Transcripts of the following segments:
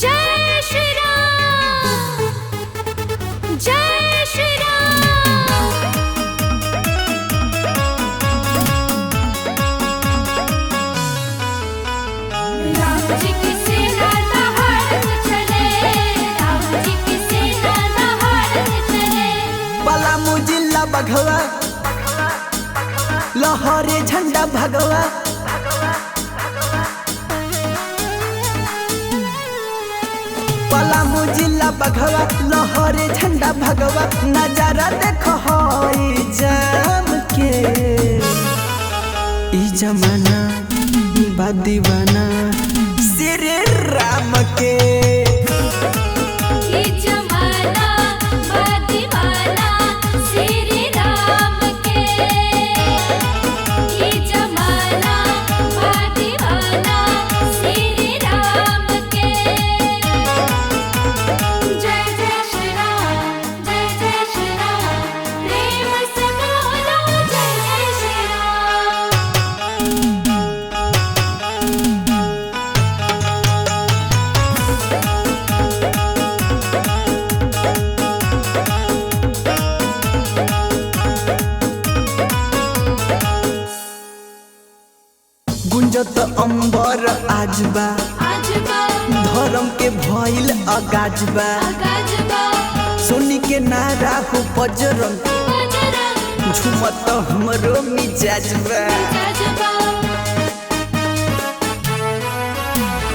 जय श्री राम, जय श्री राम। राम जी की सेना लहरत चले, राम जी की सेना लहरत चले। पलामू जिला बघवा लहरे झंडा भगवा। पलामू जिला बघवा लहरे झंडा भगवा। नजारा देखो हई जाम के, ई जमाना बा दीवाना श्री राम के। ये जमाना बा दीवाना श्री राम के। ये जमाना बा दीवाना श्री राम के। जय जय श्री राम, जय जय श्री राम। प्रेम से बोलो जय जय श्री राम। गुंजत अंबर आजबा, आजबा धर्म के भइल अगाजबा। आगाजबा सोनी के नारा हो बजरंग, बजरंग झुमत हमरो मिजाजबा। आगाजबा।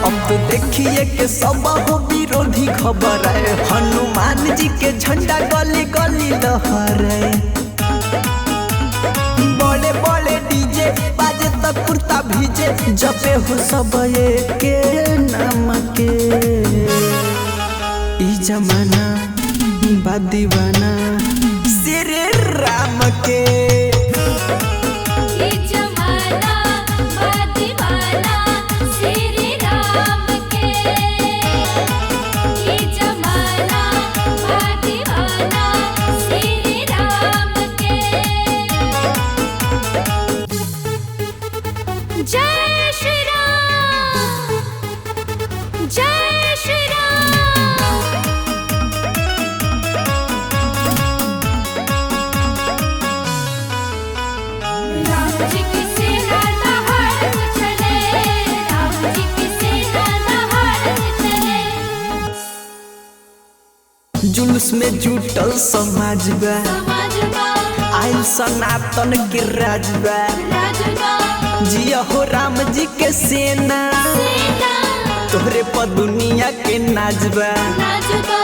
अब तो देखिए के सब हो विरोधी खबर है। हनुमान जी के झंडा गली गली लहरे। बड़े बड़े डीजे बाजे तक कुर्ता भीजे, जपे हो सब के नाम के। ई जमाना बा दीवाना श्री राम के। ये जमाना बा दीवाना श्री राम के। ये जमाना बा दीवाना श्री राम के। जय श्री राम, जय श्री राम। राम जी की सेना लहरत चले, राम जी की सेना लहरत चले। जुलूस में जुटल समाजबा, समाजबा आइल सनातन के राजबा। राजबा जिया हो राम जी के सेना, सेना तोहरे पर दुनिया के नाजबा। राजबा।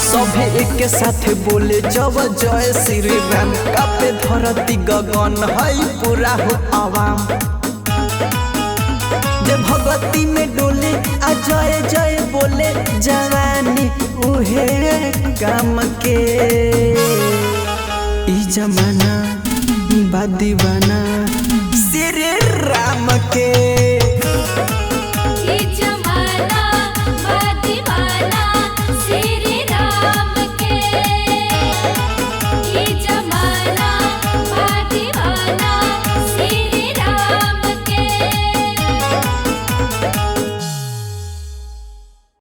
सभे एक के साथ बोले जब जय श्री राम। कापे धरती गगन हई पूरा हो आवाम। जे भगवती में डोले आ जय जय बोले, जवानी उहे काम के। ई जमाना बा दीवाना